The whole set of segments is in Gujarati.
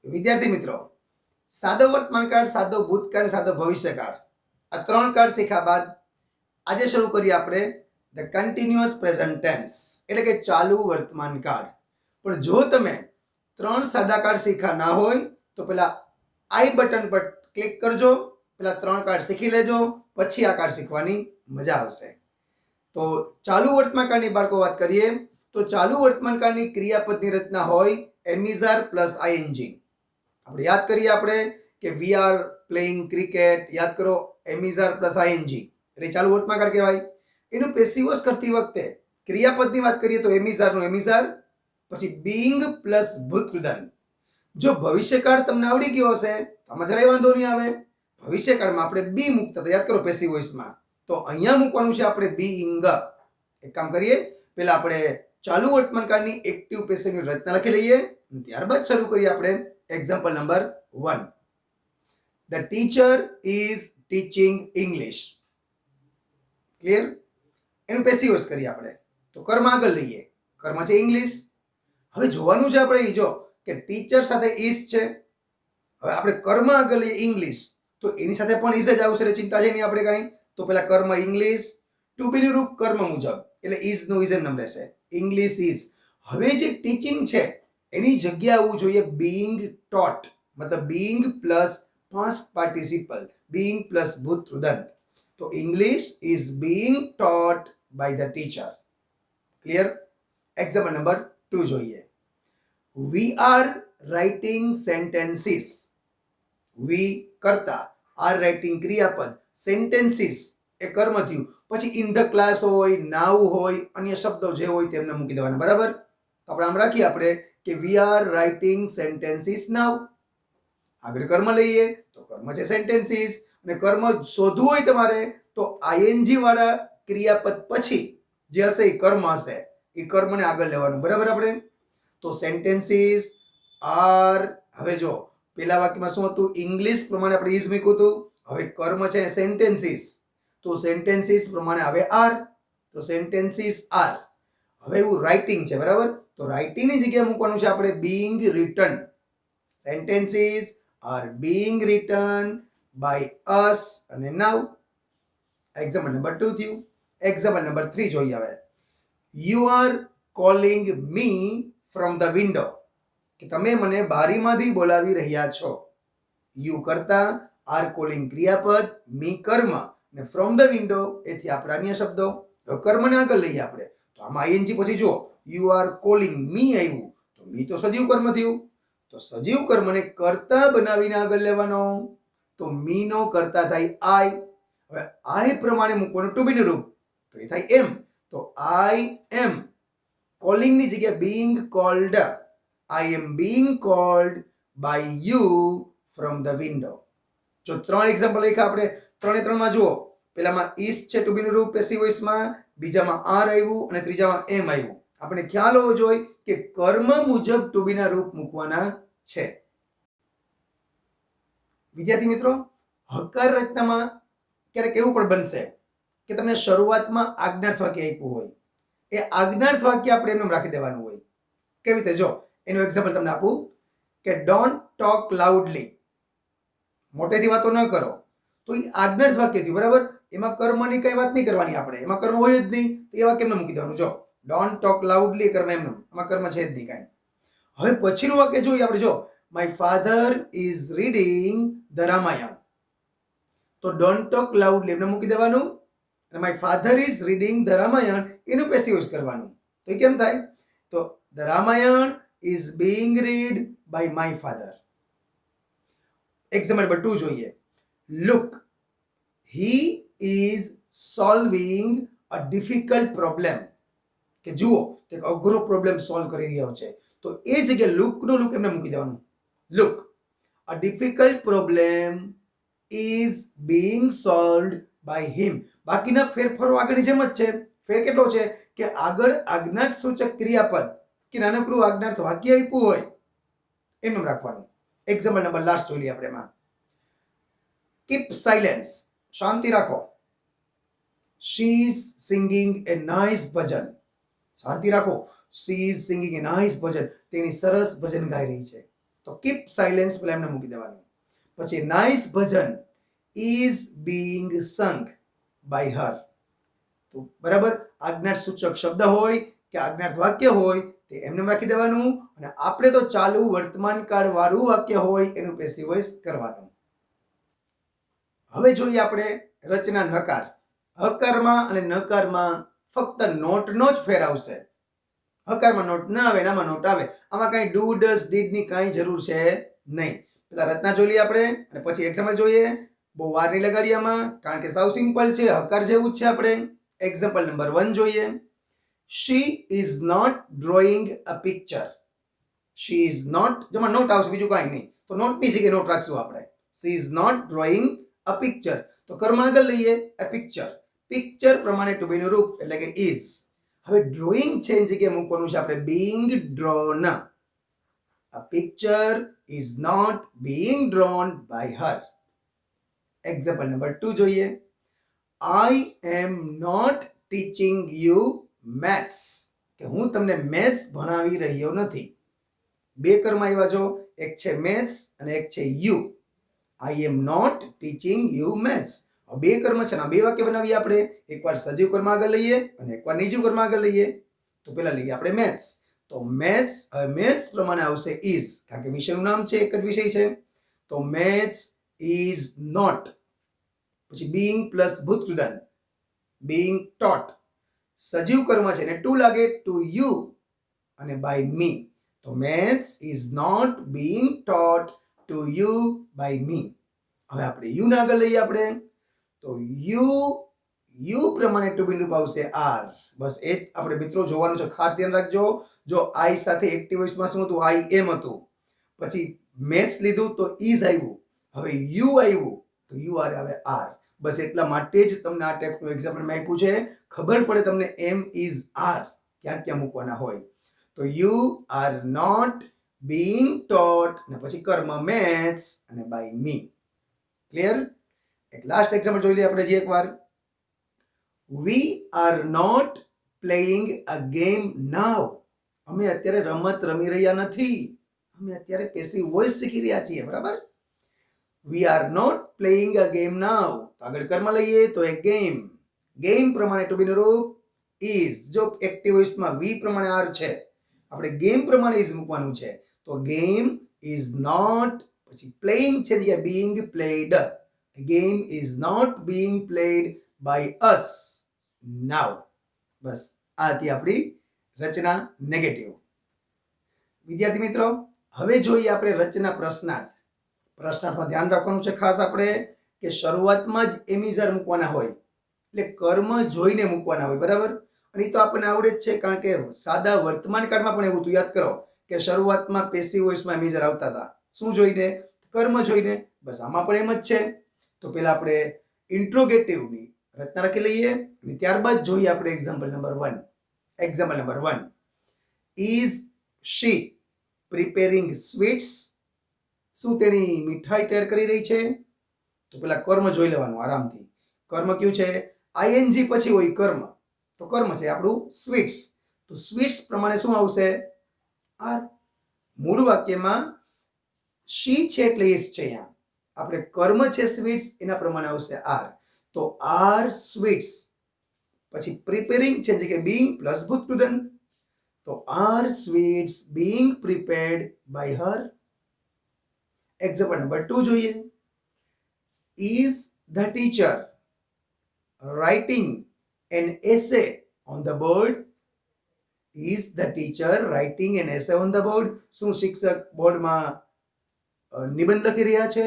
વિદ્યાર્થી મિત્રો, સાદો વર્તમાનકાળ, સાદો ભૂતકાળ, સાદો ભવિષ્યકાળ આ ત્રણ કાળ શીખ્યા બાદ આજે શરૂ કરીએ આપણે ધ કન્ટિન્યુઅસ પ્રેઝન્ટ ટેન્સ, એટલે કે ચાલુ વર્તમાનકાળ. પણ જો તમે ત્રણ સાદા કાળ શીખ્યા ના હોય તો પેલા આઈ બટન પર ક્લિક કરજો, પેલા ત્રણ કાળ શીખી લેજો, પછી આ કાળ શીખવાની મજા આવશે. તો ચાલુ વર્તમાનકાળની બાળકો વાત કરીએ તો ચાલુ વર્તમાનકાળની ક્રિયાપદની રચના હોય એમિઝાર પ્લસ આઈએનજી. આપણે યાદ કરીએ આપણે કે વી આર પ્લેઇંગ ક્રિકેટ, યાદ કરો એમિઝાર પ્લસ આઈએનજી એટલે ચાલુ વર્તમાનકાળ કહેવાય. એનું પેસિવ વોઇસ કરતી વખતે ક્રિયાપદની વાત કરીએ તો એમિઝારનું એમિઝાર, પછી બીઇંગ પ્લસ ભૂતકૃદન. જો ભવિષ્યકાળ તમને આવડી ગયો હશે તો આમાં જરાય વાંધો નહીં આવે. ભવિષ્યકાળમાં આપણે બી મૂકતા હતા, યાદ કરો પેસિવ વોઇસમાં, તો અહીંયા મૂકવાનું છે આપણે બીઇંગ. એક કામ કરીએ, પહેલા આપણે ચાલુ વર્તમાનકાળની એક્ટિવ પેસિવની રચના લખી લઈએ, ત્યારબાદ શરૂ કરીએ આપણે example number 1. The teacher is teaching English. Clear? એનું પેસિવ વોઇસ કરીએ આપણે. તો કર્મ આગળ લઈએ, કર્મ છે ઇંગ્લિશ. હવે જોવાનું છે આપણે જો કે ટીચર સાથે ઇઝ છે. હવે આપણે કર્મ આગળ લઈએ ઇંગ્લિશ, તો એની સાથે પણ ઇઝ જ આવશે એટલે ચિંતા છે નહીં આપણે કાંઈ. તો પેલા કર્મ ઇંગ્લિશ, ટુ બી નું રૂપ કર્મ મુજબ એટલે ઇઝ નું ઇઝ એમ નામ રહેશે, ઇંગ્લિશ ઇઝ. હવે જે ટીચિંગ છે એની જગ્યા આવવું જોઈએ બીઇંગ ટોટ, મતલબ being plus past participle, being plus ભૂતકૃદંત. તો English is being taught by the teacher. Clear? Example number 2 જોઈએ. We are writing sentences. We કરતા, આર રાઇટિંગ ક્રિયાપદ, સેન્ટેન્સીસ એ કર્મ થયું, પછી ઇન ધ ક્લાસ હોય, નાઉ હોય, અન્ય શબ્દો જે હોય તેમને મૂકી દેવાના. બરાબર? તો આપણે આમ રાખીએ આપણે કે વી આર રાઇટિંગ સેન્ટેન્સીસ નાઉ. આગળ કર્મ લઈએ તો કર્મ છે સેન્ટેન્સીસ, અને કર્મ શોધવું હોય તમારે તો આઈએનજી વાળા ક્રિયાપદ પછી જે હશે એ કર્મ હશે, એ કર્મને આગળ લેવાનું. બરાબર? આપણે તો સેન્ટેન્સીસ આર. હવે જો પેલા વાક્યમાં શું હતું? ઇંગ્લિશ પ્રમાણે આપણે ઇઝ મૂક્યું હતું. હવે કર્મ છે સેન્ટેન્સીસ, તો સેન્ટેન્સીસ પ્રમાણે આવે આર, તો સેન્ટેન્સીસ આર. હવે એવું રાઇટિંગ છે. બરાબર? તો રાઇટિંગની જગ્યાએ મૂકવાનું છે આપણે being written. Sentences are being written by us અને નાઉ. એક્ઝામ્પલ નંબર 2 થયું. એક્ઝામ્પલ નંબર 3 જોઈએ હવે. You are calling me from the window. કે તમે મને બારીમાંથી બોલાવી રહ્યા છો. યુ કરતા, આર કોલિંગ ક્રિયાપદ, મી કર્મ, અને ફ્રોમ ધ વિન્ડો એથી આપણા અન્ય શબ્દો. કર્મને આગળ લઈએ આપણે, તો આમાં આઈએનજી પછી જુઓ યુ આર કોલિંગ મી આવ્યું, તો મી તો સજીવ કર્મ થયું. તો સજીવ કર્મને કર્તા બનાવીને આગળ લેવાનો, તો મી નો કર્તા થાય આઈ. હવે આઈ પ્રમાણે મૂકવાનું ટુ બી નું રૂપ, તો એ થાય એમ. તો આઈ એમ. કોલિંગ ની જગ્યાએ being called. I am being called by you from the window. જો 3 એક્ઝામ્પલ લખ્યા આપણે, 3 3 માં જુઓ. પેલામાં ઇઝ છે ટુ બી નું રૂપ પેસિવ વોઇસમાં, બીજામાં આર આવ્યું અને ત્રીજામાં એમ આવ્યું. આપણે ખ્યાલ હોવો જોઈએ કે કર્મ મુજબ ટુ બી ના રૂપ મૂકવાના છે. વિદ્યાર્થી મિત્રો, હકાર રચનામાં ક્યારેક એવું પણ બનશે કે તમને શરૂઆતમાં આજ્ઞાર્થ વાક્ય આપ્યું હોય, એ આજ્ઞાર્થ વાક્ય આપણે એમને રાખી દેવાનું હોય. કેવી રીતે? જો એનું એક્ઝામ્પલ તમને આપું કે ડોન્ટ ટોક લાઉડલી. મોટેથી વાતો ન કરો, તો એ આજ્ઞાર્થ વાક્ય થયું. બરાબર? એમાં કર્મની કઈ વાત નહીં કરવાની આપણે, એમાં કર્મ હોય જ નહીં, તો એ વાક્ય એમને મૂકી દેવાનું. જો ડોન્ટ ટોક લાઉડલી કર્મ એમનું, એમાં કર્મ છે જ નહીં કાંઈ. હવે પછીનું વાક્ય જોઈએ આપણે. જો my father is reading the Ramayana, તો ડોન્ટ ટોક લાઉડલી એમને મૂકી દેવાનું, અને my father is reading the Ramayana એનું પેસિવ યુઝ કરવાનું. તો એ કેમ થાય? તો the Ramayana is being read by my father. Example number 2 જોઈએ. Look, he is solving a difficult problem. કે જુઓ, એક અઘરો પ્રોબ્લેમ સોલ્વ કરી રહ્યો છે, તો એ જગ્યાએ લુક નો લુક એમને મૂકી દેવાનું. Look, a difficult problem is being solved by him. બાકીના ફેરફારો આગળની જેમ જ છે. ફેર કેટલો છે કે આગળ આજ્ઞાર્થ સૂચક ક્રિયાપદ કે નાનકડું આજ્ઞાર્થ વાક્ય આપ્યું હોય એમનું રાખવાનું. એક્ઝામ્પલ નંબર લાસ્ટ જોઈ લઈએ આપણે એમાં. કીપ સાયલેન્સ, શાંતિ રાખો. She is singing a nice bhajan. શાંતિ રાખો. She is singing a nice bhajan, તેની સરસ ભજન ગાઈ રહી છે. તો કીપ સાયલેન્સ પેલા એમને મૂકી દેવાનું. પછી nice bhajan is being sung by her. તો બરાબર આજ્ઞાર્થ સૂચક શબ્દ હોય કે આજ્ઞાર્થ વાક્ય હોય તે એમને રાખી દેવાનું, અને આપણે તો ચાલુ વર્તમાન કાળ વાળું વાક્ય હોય એનું પેસિવ વોઇસ કરવાનું. હવે જોઈએ આપણે રચના નકાર. હકારમાં અને નકારમાં ફક્ત નોટનો જ ફેર આવશે. હકારમાં નોટ ના આવે, આમાં નોટ આવે. આમાં કઈ ડુ ડસ ડીડ ની કઈ જરૂર છે નહીં. પેલા રચના જોઈ લઈએ આપણે અને પછી એક્ઝામ્પલ જોઈએ. બહુ વાર નહીં લગાડીએ આમાં, કારણ કે સાવ સિમ્પલ છે, હકાર જેવું જ છે. આપણે એક્ઝામ્પલ નંબર 1 જોઈએ. She is not drawing a picture. She is not, જેમાં નોટ આવશે, બીજું કાંઈ નહીં. તો નોટની જગ્યાએ નોટ રાખશું આપણે. She is not drawing a picture. તો કર્મ આગળ લઈએ, a picture. પિક્ચર પ્રમાણે ટુ બી નું રૂપ એટલે કે is. હવે ડ્રોઈંગ છે એની જગ્યાએ મૂકવાનું છે આપણે being drawn. A picture is not being drawn by her. Example number 2 જોઈએ. I am not teaching you maths. કે હું તમને મેથ્સ ભણાવી રહ્યો નથી. બે કર્મ આવ્યા જો, એક છે મેથ્સ અને એક છે you. I am not teaching you maths. બે કર્મ છે ને બે વાક્ય બનાવીએ આપણે. એકવાર સજીવ કર્મ આગળ લઈએ અને એકવાર નિર્જીવ કર્મ આગળ લઈએ. તો પેલા લઈએ આપણે મેથ્સ. તો મેથ્સ, હવે મેથ્સ પ્રમાણે આવશે is, કારણ કે વિષયનું નામ છે, એક જ વિષય છે. તો મેથ્સ is not, પછી being પ્લસ ભૂતકૃદન, being taught. સજીવ કર્મ છે ને ટુ લાગે, ટુ યુ અને બાય મી. તો maths is not being taught to you by me. હવે આપણે યુ ને આગળ લઈએ આપણે. તો યુ પ્રમાણે ટુ બી રૂપ આવશે આર. બસ એ જ આપણે મિત્રો જોવાનું છે, ખાસ ધ્યાન રાખજો. જો આઈ સાથે એક્ટિવ વોઇસમાં શું હતું? આઈ એમ હતું. પછી મેથ્સ લીધું તો ઇઝ આવ્યું. હવે યુ આવ્યું તો યુ આર આવે આર. બસ એટલા માટે જ તમને આ ટાઈપનું એક્ઝામ્પલ મેં આપ્યું છે, ખબર પડે તમને એમ ઇઝ આર ક્યાં ક્યાં મૂકવાના હોય. તો you are not being taught અને પછી કર્મ મેથ્સ અને બાય મી. ક્લિયર? એક લાસ્ટ એક્ઝામ્પલ જોઈ લઈએ આપણે જે એકવાર. We are not playing a game now. અમે અત્યારે રમત રમી રહ્યા નથી. અમે અત્યારે પેસિવ વોઇસ શીખી રહ્યા છીએ. બરાબર? We are not playing a game now. આગળ કર્મ લઈએ તો એક ગેમ. ગેમ પ્રમાણે ટુ બી નું રૂપ is. જો એક્ટિવ વોઇસમાં વી પ્રમાણે આર છે, આપણે ગેમ પ્રમાણે is મૂકવાનું છે. તો ગેમ is not, પછી પ્લેઇંગ છે જગ્યાએ being played. Game is not being played by us now. બસ આ હતી આપણી રચના નેગેટિવ. વિદ્યાર્થી મિત્રો, હવે જોઈએ આપણે રચના પ્રશ્નાર્થ. પ્રશ્નાર્થમાં ધ્યાન રાખવાનું છે ખાસ આપણે કે શરૂઆતમાં જ એમિઝાર મૂકવાના હોય, એટલે કર્મ જોઈને મૂકવાના હોય. બરાબર? અને એ તો આપણને આવડે જ છે, કારણ કે સાદા વર્તમાન કાળમાં પણ એવું તું યાદ કરો કે શરૂઆતમાં પેસિવ વોઇસમાં એમિઝાર આવતા હતા. શું જોઈને? કર્મ જોઈને. બસ આમાં પણ એમ જ છે. તો પેલા આપણે ઇન્ટ્રોગેટિવની રચના રાખી લઈએ અને ત્યારબાદ જોઈએ આપણે example number 1. Example number 1. Is she preparing sweets? શું તેની મીઠાઈ તૈયાર કરી રહી છે? તો પેલા કર્મ જોઈ લેવાનું આરામથી. કર્મ કયું છે? આઈએનજી પછી હોય કર્મ. તો કર્મ છે આપણું સ્વીટ્સ. તો સ્વીટ્સ પ્રમાણે શું આવશે? આર. મૂળ વાક્યમાં શી છે એટલે ઇઝ છે. અહીંયા આપણે કર્મ છે સ્વીટ્સ, એના પ્રમાણે આવશે આર. તો આર સ્વીટ્સ. પછી પ્રિપેરિંગ છે જે કે બીંગ પ્લસ ભૂતકૃદન. તો are sweets being prepared by her. Example number 2 જોઈએ. Is the teacher writing an essay on the board? Is the teacher writing an essay on the board? શું શિક્ષક બોર્ડમાં નિબંધ લખી રહ્યા છે?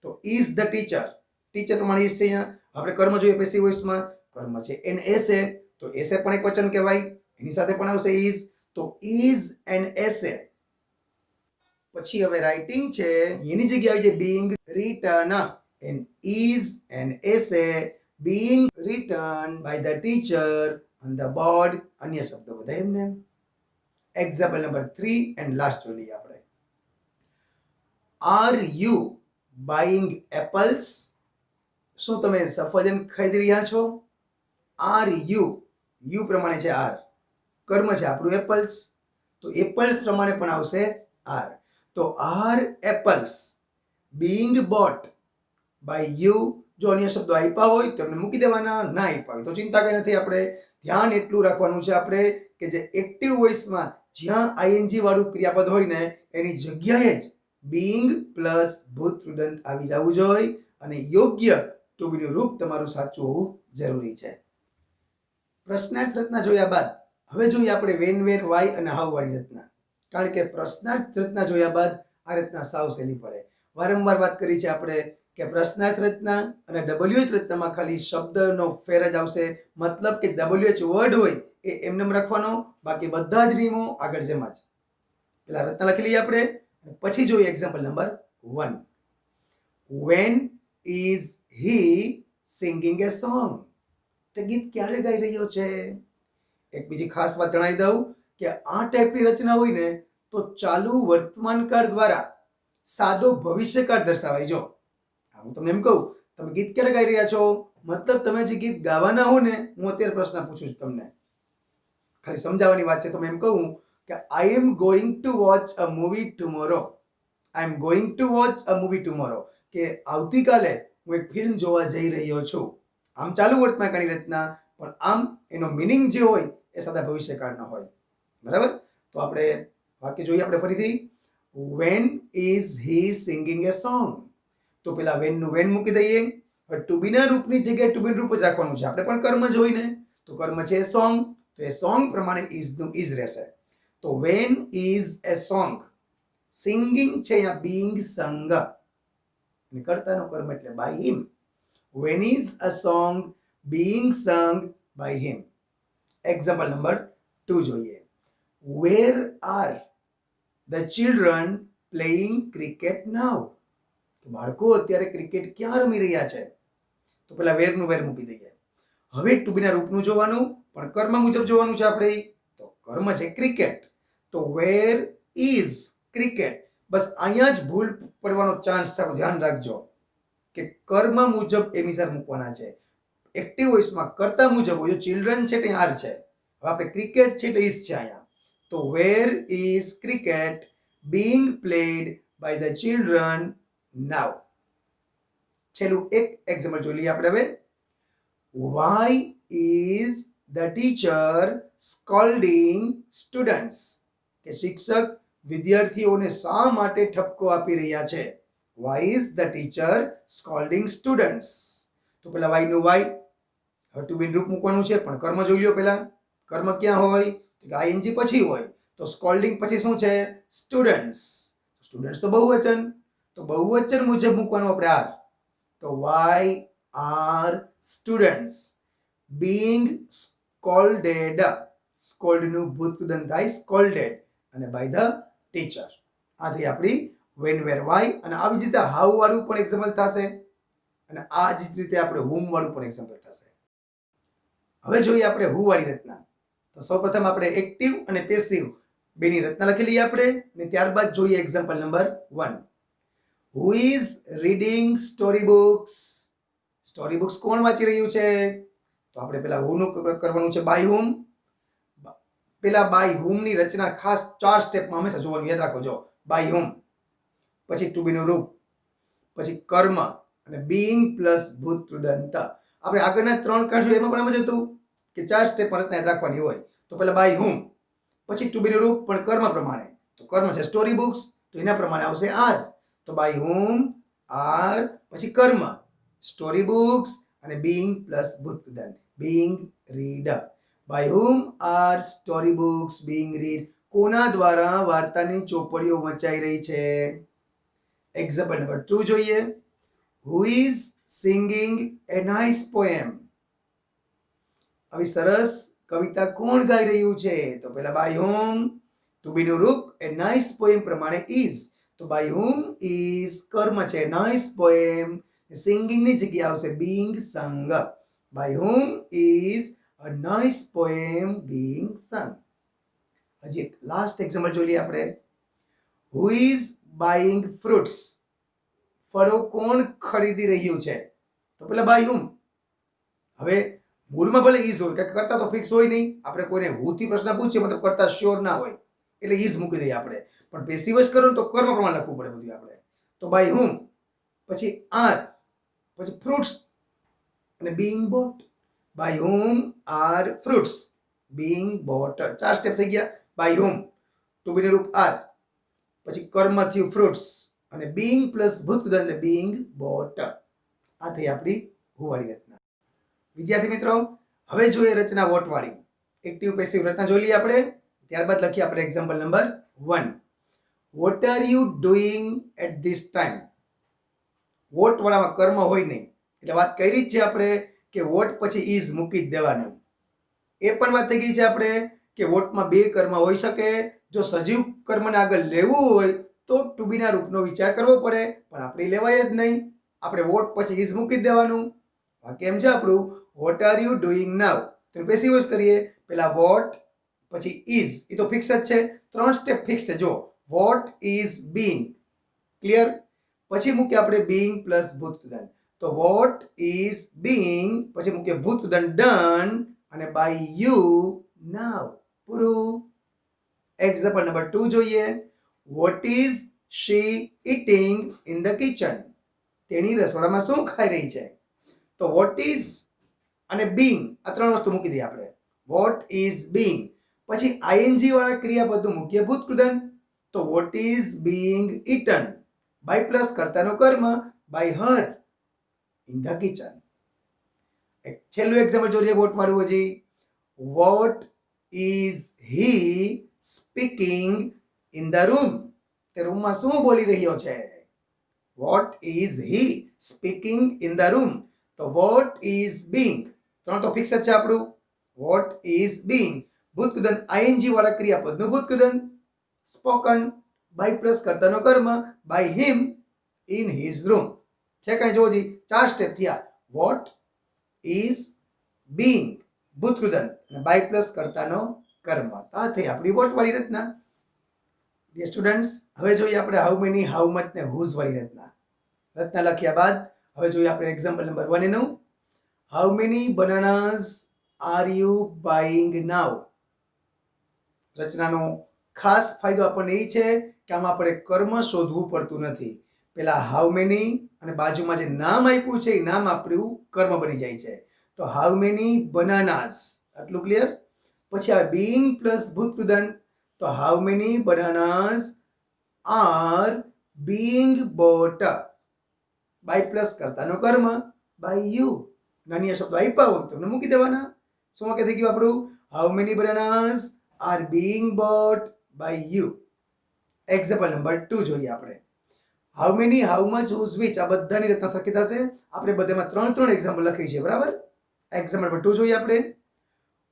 તો is the teacher. ટીચર પ્રમાણે is છે. અહીંયા આપણે કર્મ જોઈએ પેસિવ વોઇસમાં. કર્મ છે an essay. તો essay પણ એક વચન કહેવાય, એની સાથે પણ આવશે is. તો is an essay. પછી હવે રાઇટિંગ છે, એની જગ્યાએ આવી જાય being written. And is an essay being written by the teacher on the board. અન્ય શબ્દો બધા એમને. એક્ઝામ્પલ નંબર 3 એન્ડ લાસ્ટ જોઈ લઈએ આપણે. Are you buying apples? શું તમે સફરજન ખરીદી રહ્યા છો? Are you. યુ પ્રમાણે છે આર. કર્મ છે આપણું એપલ્સ. તો એપલ્સ પ્રમાણે પણ આવશે આર. તો are apples being bought by you. જો અન્ય શબ્દો આપ્યા હોય તો એમને મૂકી દેવાના, ના આપ્યા હોય તો ચિંતા કઈ નથી. આપણે ધ્યાન એટલું રાખવાનું છે આપણે કે જે એક્ટિવ વોઇસમાં જ્યાં આઈએનજી વાળું ક્રિયાપદ હોય ને એની જગ્યાએ જ બીંગ પ્લસ ભૂત કૃદંત આવી જવું જોઈએ અને યોગ્ય ટુ બીનું રૂપ તમારું સાચું હોવું જરૂરી છે. પ્રશ્નાર્થ રચના જોયા બાદ હવે જોઈએ આપણે વેન, વેર, વાય અને હાઉ વાળી રચના. કારણ કે પ્રશ્નાર્થ રચના જોયા બાદ આ રચના સાવ સહેલી પડે. વારંવાર વાત કરી છે આપણે કે પ્રશ્નાર્થ રચના અને WH રચનામાં ખાલી શબ્દનો ફેર જ આવશે. મતલબ કે WH વર્ડ હોય એ એમને રાખવાનો, બાકી બધા જ નિયમો આગળ જેમ જ. પેલા રચના લખી લઈએ આપણે, પછી જોઈએ example number 1. When is he singing a song? તે ગીત ક્યારે ગાઈ રહ્યો છે? એક બીજી ખાસ વાત જણાવી દઉં કે આ ટાઈપની રચના હોય ને તો ચાલુ વર્તમાનકાળ દ્વારા સાદો ભવિષ્યકાળ દર્શાવાય. જો હું તમને એમ કહું, તમે ગીત ક્યારે ગાઈ રહ્યા છો, મતલબ તમે જે ગીત ગાવાના હો ને, હું અત્યારે પ્રશ્ન પૂછું છું તમને, ખાલી સમજાવવાની વાત છે. તમે એમ કહું કે I am going to watch a movie tomorrow. I am going to watch a movie tomorrow, કે આવતીકાલે હું એક ફિલ્મ જોવા જઈ રહ્યો છું. આમ ચાલુ વર્તમાનકાળની રચના, પણ આમ એનો મિનિંગ જે હોય એ સદા ભવિષ્યકાળનો હોય. બરાબર? તો આપણે વાક્ય જોઈએ આપણે ફરીથી. When is he singing a song? તો પેલા when નું when મૂકી દઈએ. હવે ટુ બી ના રૂપની જગ્યાએ ટુ બી રૂપ જ રાખવાનું છે. આપણે પણ કર્મ જ હોય ને, તો કર્મ છે સોંગ, તો એ સોંગ પ્રમાણે is નું is રહેશે. તો when is a song, singing છે અહીંયા being sung, અને કર્તાનો કર્મ એટલે by him. When is a song being sung by him? Example number 2 જોઈએ. Where are the children playing cricket now? તો બાળકો અત્યારે ક્રિકેટ ક્યાં રમી રહ્યા છે? તો પેલા વેર નું વેર મૂકી દઈએ. હવે ટુ બી ના રૂપનું જોવાનું, પણ કર્મ મુજબ જોવાનું છે આપણે. તો કર્મ છે ક્રિકેટ, તો વેર ઇઝ ક્રિકેટ. બસ અહીંયા જ ભૂલ પડવાનો ચાન્સ છે, ધ્યાન રાખજો કે કર્મ મુજબ એમિસાર મૂકવાના છે. એક્ટિવ વોઇસમાં કર્તા મુજબ હોય. ચિલ્ડ્રન છે તે આર છે, હવે આપણે ક્રિકેટ છે તો ઇઝ છે અહીંયા. તો where is cricket being played by the children now? છેલ્લું એક એક્ઝામ્પલ જોઈ લઈએ આપણે હવે. Why is the teacher scolding students? કે શિક્ષક વિદ્યાર્થીઓને શા માટે ઠપકો આપી રહ્યા છે? Why is the teacher scolding students? તો પેલા why નું why, હવે ટુ બી રૂપ મૂકવાનું છે, પણ કર્મ જોઈ લ્યો. પેલા કર્મ ક્યાં હોય? તો આઈએનજી પછી હોય. તો સ્કોલ્ડિંગ પછી શું છે? સ્ટુડન્ટ્સ. સ્ટુડન્ટ્સ તો બહુવચન, તો બહુવચન મુજબ મૂકવાનું આપણે આર. તો why are students being scolded? Scold નું ભૂત કૃદંત થાય સ્કોલ્ડેડ, અને બાય ધ ટીચર. આ થઈ આપણી when, where, why. અને આવી જ રીતે હાઉ વાળું પણ એક્ઝામ્પલ થશે, અને આ જ રીતે આપણે whom વાળું પણ એક્ઝામ્પલ થશે. હવે જોઈએ આપણે હુ વાળી રચના. તો સૌપ્રથમ આપણે એક્ટિવ અને પેસિવ બેની રચના લખી લઈએ આપણે, અને ત્યારબાદ જોઈએ example number 1. Who is reading story books? Story books કોણ વાંચી રહ્યું છે? તો આપણે પેલા who નું કરવાનું છે by whom. પેલા by whom ની રચના ખાસ 4 સ્ટેપમાં હંમેશા જોવાનું યાદ રાખો. જો by whom, પછી ટુ બી નું રૂપ, પછી કર્મ, અને being પ્લસ ભૂત કૃદંત. આપણે આગળના 3 કાર્ડ જોઈએ એમાં પણ એમ જ હતું કે 4 સ્ટેપમાં રચના યાદ રાખવાની હોય. તો પહેલા by whom, પછી ટુ બી નું રૂપ પણ કર્મ પ્રમાણે. તો કર્મ છે સ્ટોરી બુક્સ, તો એના પ્રમાણે આવશે આર. તો by whom આર, પછી કર્મ સ્ટોરી બુક્સ, અને being પ્લસ ભૂત કૃદંત being read. by whom are story books being read? કોના દ્વારા વાર્તાની ચોપડીઓ વંચાઈ રહી છે? એક્ઝામ્પલ નંબર 2 જોઈએ. Who is singing a nice poem? આવી સરસ કવિતા કોણ ગાઈ રહ્યું છે? તો પહેલા by whom, ટુ બી નું રૂપ a nice poem પ્રમાણે is. તો by whom is કર્મ છે nice poem, સિંગિંગ ની જગ્યાએ આવશે being sung. by whom is a nice poem being sung? હજી એક લાસ્ટ એક્ઝામ્પલ જોઈ લઈએ આપણે. Who is buying fruits? ફળો કોણ ખરીદી રહ્યું છે? તો પેલા by whom. હવે મૂળમાં ભલે is હોય, કે કરતા તો ફિક્સ હોય નહીં. આપણે કોઈને who થી પ્રશ્ન પૂછીએ મતલબ કરતા શ્યોર ના હોય, એટલે ઇઝ મૂકી દઈએ આપણે. પણ પેસિવ વોઇસ કરો તો કર્મ પ્રમાણે લખવું પડે બધું આપણે. તો બાય હુમ, પછી આર, પછી ફ્રૂટ્સ અને being bought. By whom are fruits being bought. 4 step થઈ ગયા. બાય હુમ ટુ બી રૂપ આર, પછી કર્મ થયું ફ્રૂટ્સ અને બીઈંગ પ્લસ ભૂતગૃદન એટલે બીઈંગ બોટ. આ થઈ આપણી હુવાળી રચના. વિદ્યાર્થી મિત્રો, હવે જોઈએ રચના વોટ વાળી. એક્ટિવ પેસિવ રચના જોઈ લઈએ આપણે. ત્યારબાદ લખીએ આપણે example number 1. What are you doing at this time. What વાળામાં કર્મ હોય નહીં એટલે વાત કરી જ છે આપણે કે વોટ પછી ઇઝ મૂકી જ દેવાનું. એ પણ વાત થઈ ગઈ છે આપણે કે વોટમાં બે કર્મ હોઈ શકે. જો સજીવ કર્મને આગળ લેવું હોય તો ટુ બી ના રૂપનો વિચાર કરવો પડે, પણ આપણે લેવાય જ નહીં. આપણે વોટ પછી ઇઝ મૂકી જ દેવાનું. વાક્ય એમ છે આપણું, વોટ આર યુ ડુઈંગ નાઉ. તો પેસિવ વોઇસ કરીએ. પેલા વોટ, પછી ઇઝ, એ તો ફિક્સ જ છે. 3 સ્ટેપ ફિક્સ છે. જો વોટ ઇઝ બીઈંગ, ક્લિયર. પછી મૂકીએ આપણે બીઈંગ પ્લસ ભૂતગૃદન. તો વોટ ઇઝ બીઈંગ, પછી મૂકીએ ભૂતગૃદન ડન અને બાય યુ નાઉ. પૂરું. એક્ઝામ્પલ નંબર 2 જોઈએ. What is she eating in the kitchen. તેણી રસોડામાં શું ખાઈ રહી છે. તો વોટ ઇઝ અને બીઈંગ, આ 3 વસ્તુ મૂકી દઈએ આપણે. વોટ ઇઝ બીઈંગ, પછી આઈએનજી વાળા ક્રિયાપદનું મૂકીએ ભૂતગૃદન. તો what is being eaten, by plus કર્તાનો કર્મ, by her in the kitchen. એક છેલ્લું એક્ઝામ્પલ જોઈએ વોટ વાળું હજી. What is he speaking in the room. તે રૂમમાં શું બોલી રહ્યો છે. What is he speaking in the room. તો વોટ ઇઝ બીઈંગ, 3 તો ફિક્સ જ છે આપણું. વોટ ઇઝ બીઈંગ, ભૂતગૃદન આઈએનજી વાળા ક્રિયાપદનું ભૂતગૃદન, સ્પોકન, બાય પ્લસ કર્તાનો કર્મ, by him in his room. છે કઈ જોજી 4 સ્ટેપ થયા. વોટ ઇઝ બીઈંગ, ભૂતગૃદન અને બાય પ્લસ કર્તાનો કર્મ. આ થઈ આપણી વોટ વાળી રચના. ડિયર સ્ટુડન્ટ્સ, હવે જોઈએ આપણે હાઉ મેની, હાઉ મચ ને હુઝ વાળી રચના. રચના લખ્યા બાદ હવે જોઈએ આપણે એક્ઝામ્પલ નંબર 1 એનું. How many bananas are you buying now. રચનાનો ખાસ ફાયદો આપણને એ છે કે આમાં આપણે કર્મ શોધવું પડતું નથી. પેલા હાઉ મેની અને બાજુમાં જે નામ આપ્યું છે એ નામ આપણું કર્મ બની જાય છે. તો હાઉ મેની બનાનાસ, આટલું ક્લિયર. પછી આવે બીઈંગ પ્લસ ભૂતગૃદન. તો how many bananas are being bought, by plus કર્તાનો કર્મ, બાય યુ. નાની શબ્દો આપ્યા હોય તો મૂકી દેવાના. શું વાક્ય થઈ ગયું આપણું? How many bananas are being bought by you. Example number 2 જોઈએ આપણે. How many, how much, whose which, આ બધાની રચના સરખી થશે. આપણે બધામાં 3 એક્ઝામ્પલ લખી છે, બરાબર. એક્ઝામ્પલ નંબર 2 જોઈએ આપણે.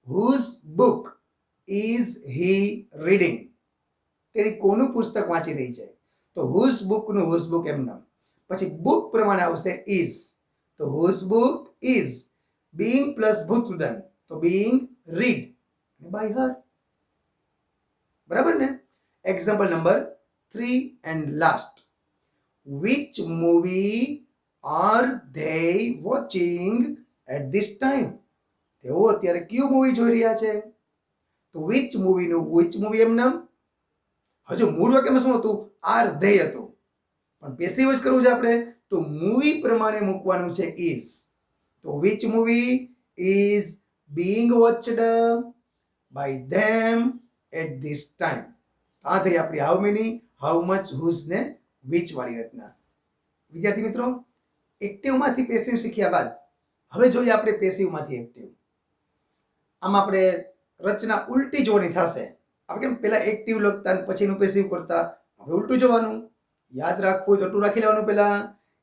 Whose book is he reading. તેની કોનું પુસ્તક વાંચી રહી છે. તો હુઝ બુકનું હુઝ બુક એમ નામ. પછી બુક પ્રમાણે આવશે ઇઝ. તો whose book is being plus ભૂતગૃદન. તો બીઈંગ રીડ બાય હર. બરાબર ને. Example number 3 and last. Which movie are they watching at this time? તેઓ અત્યારે કયું મૂવી જોઈ રહ્યા છે. તો which movie નું which movie એમ નામ. હજુ મૂળ વાક્યમાં શું હતું? are they હતું. પણ પેસિવ વોઇસ કરવું છે આપણે તો મૂવી પ્રમાણે મૂકવાનું છે is. તો which movie is being watched by them at this time. આ થઈ આપણી how many, how much, whose ને વિચ વાળી રચના. વિદ્યાર્થી મિત્રો, એક્ટિવ માંથી પેસિવ શીખ્યા બાદ હવે જોઈએ આપણે પેસિવ માંથી એક્ટિવ. આમાં આપણે રચના ઉલટી જોવાની થશે. આપણે કેમ પેલા એક્ટિવ લખતા પછીનું પેસિવ કરતા, હવે ઉલટું જોવાનું. યાદ રાખવું તો રાખી લેવાનું પેલા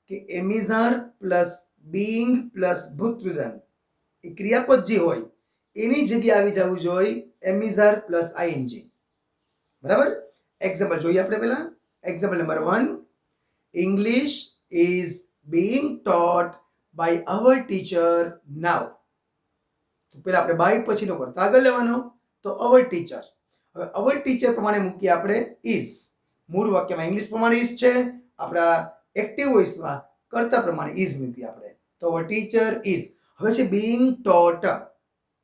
કે એમિઝાર પ્લસ બીઈંગ પ્લસ ભૂતગૃદન એ ક્રિયાપદ જે હોય એની જગ્યાએ આવી જવું જોઈએ એમિઝાર પ્લસ આઈએનજી. બરાબર. એક્ઝામ્પલ જોઈએ આપણે પેલા. Example number 1. English is being taught by our teacher now. તો પેલા આપણે બાય પછીનો કરતા આગળ લેવાનો. તો our teacher. હવે our teacher પ્રમાણે મૂકીએ આપણે is. મૂળ વાક્યમાં ઇંગ્લિશ પ્રમાણે is છે, આપણા એક્ટિવ વોઇસમાં કરતા પ્રમાણે is મૂકીએ આપણે. તો our teacher is. હવે છે being taught,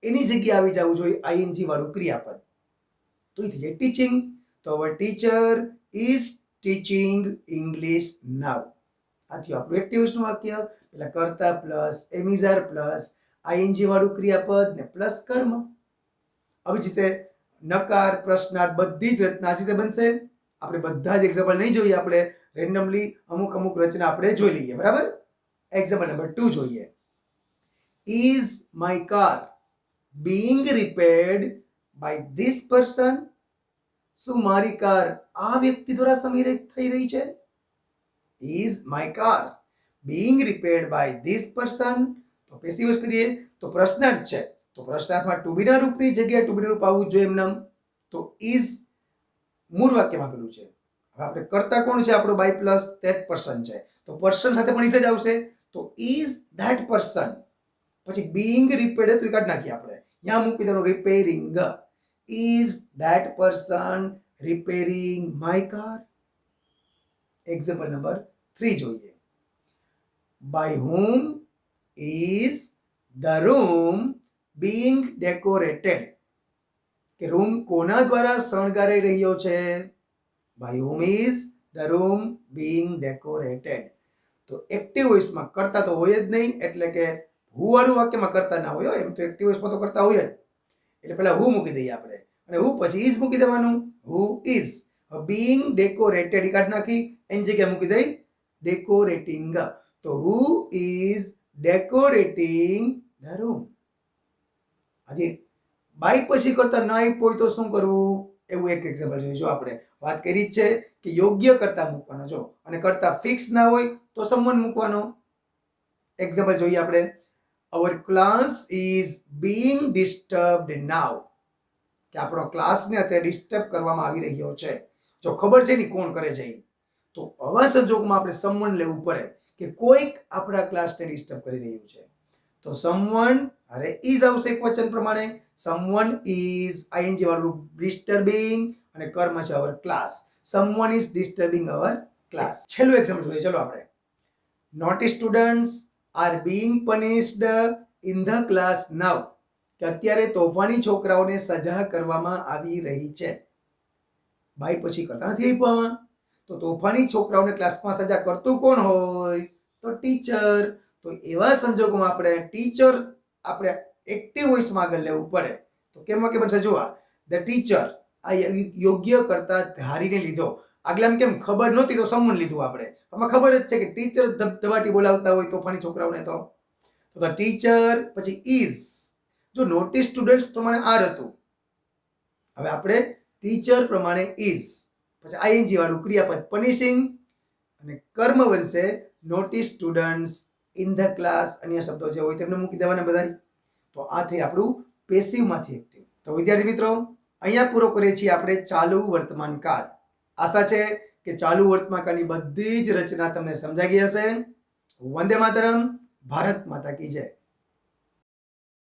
એની જગ્યાએ આવી જવું જોઈએ આઈએનજી વાળું ક્રિયાપદ. તો એ થઈ જાય ટીચિંગ. તો our teacher is teaching English now. આથી આપણું એક્ટિવેશનું વાક્ય પેલા કર્તા પ્લસ એમિઝાર પ્લસ આઈએનજી વાળું ક્રિયાપદ ને પ્લસ કર્મ. આવી જ રીતે નકાર પ્રશ્નાર્થ બધી જ રચના આ રીતે બનશે. આપણે બધા જ એક્ઝામ્પલ નહીં જોઈએ, આપણે રેન્ડમલી અમુક રચના આપણે જોઈ લઈએ. બરાબર. એક્ઝામ્પલ નંબર 2 જોઈએ. Is my car being repaired by this person? શું મારી કાર આ વ્યક્તિ દ્વારા સમીરિત થઈ રહી છે? Is my car being repaired by this person? તો પેસિવ વોઇસ કરીએ તો પ્રશ્નાર્થ છે, તો પ્રશ્નાર્થમાં ટુ બી ના રૂપની જગ્યાએ ટુ બી નું રૂપ આવવું જોઈએ એમનામ. તો is મૂળ વાક્યમાં આપેલું છે. હવે આપણે કરતા કોણ છે? આપણો બાય પ્લસ that person છે, તો પર્સન સાથે પણ is જ આવશે. તો is that person. પછી being repaired તો કાઢી નાખીએ આપણે, यहाँ મૂકી દેવાનું repairing. Is that person repairing my car? Example number 3 જોઈએ. By whom is the room being decorated? કે રૂમ કોના દ્વારા શણગારાઈ રહ્યો છે? By whom is the room being decorated? તો એક્ટિવ વોઇસમાં કરતા તો હોય જ નહીં, એટલે કે હુ વાળું વાક્યમાં કરતા ના હોય. એમ તો એક્ટિવ વોઇસમાં તો કરતા હોય જ, એટલે પહેલા હુ મૂકી દઈએ આપણે, અને હુ પછી ઇઝ મૂકી દેવાનું. હુ ઇઝ બીંગ ડેકોરેટેડ કાઢી નાખી, એની જગ્યાએ મૂકી દઈ ડેકોરેટિંગ. તો who is decorating the room. હજી બાય પછી કરતા ના આપ્યો તો શું કરવું? એવું એક એક્ઝામ્પલ જોઈએ. જો આપણે વાત કરી જ છે કે યોગ્ય કરતા મૂકવાનો, જો અને કરતા ફિક્સ ના હોય તો સમવન મૂકવાનો. એક્ઝામ્પલ જોઈએ આપણે. Our class is being disturbed now. કે આપણો ક્લાસને અત્યારે ડિસ્ટર્બ કરવામાં આવી રહ્યો છે. જો ખબર છે ને કોણ કરે છે, તો આવા સંજોગમાં આપણે સમવન લેવું પડે કે કોઈક આપણા ક્લાસને ડિસ્ટર્બ કરી રહ્યું છે. તો સમવન અરે ઇઝ આવશે એક વચન પ્રમાણે. સમવન ઇઝ આઈએનજી વાળું ડિસ્ટર્બિંગ, અને કર્મ છે our class. Someone is disturbing our class. છેલ્લું એક્ઝામ્પલ જોઈએ. ચલો આપણે. Naughty students are being punished in the class now. કે અત્યારે તોફાની છોકરાઓને સજા કરવામાં આવી રહી છે. બાય પછી કરતા નથી આપ્યામાં, તો તોફાની છોકરાઓને ક્લાસમાં સજા કરતું કોણ હોય? તો ટીચર. તો એવા સંજોગોમાં આપણે ટીચર આપણે એક્ટિવ વોઇસમાં આગળ લેવું પડે. તો કેમ વાક્ય બનશે? જુઓ, ધ ટીચર આ યોગ્ય કરતા ધારીને લીધો. આગલામાં કેમ ખબર નહોતી તો સમવન લીધું આપણે. આમાં ખબર જ છે કે ટીચર ધબધબાટી બોલાવતા હોય તોફાની છોકરાઓને, તો ધ ટીચર પછી ઇઝ. જો નોટિસ સ્ટુડન્ટ્સ પ્રમાણે આર હતું, હવે આપણે ટીચર પ્રમાણે ઇઝ, પછી આઈએનજી વાળું ક્રિયાપદ પનિશિંગ, અને કર્મ બનશે notice students in the class. અન્ય શબ્દો જે હોય તેમને મૂકી દેવાના બધા. તો આ થઈ આપણું પેસિવમાંથી એક્ટિવ. તો વિદ્યાર્થી મિત્રો, અહીંયા પૂરો કરીએ છીએ આપણે ચાલુ વર્તમાન કાળ. આશા છે કે ચાલુ વર્તમાન કાળની બધી જ રચના તમને સમજાઈ ગઈ હશે. વંદે માતરમ. ભારત માતા કી જય.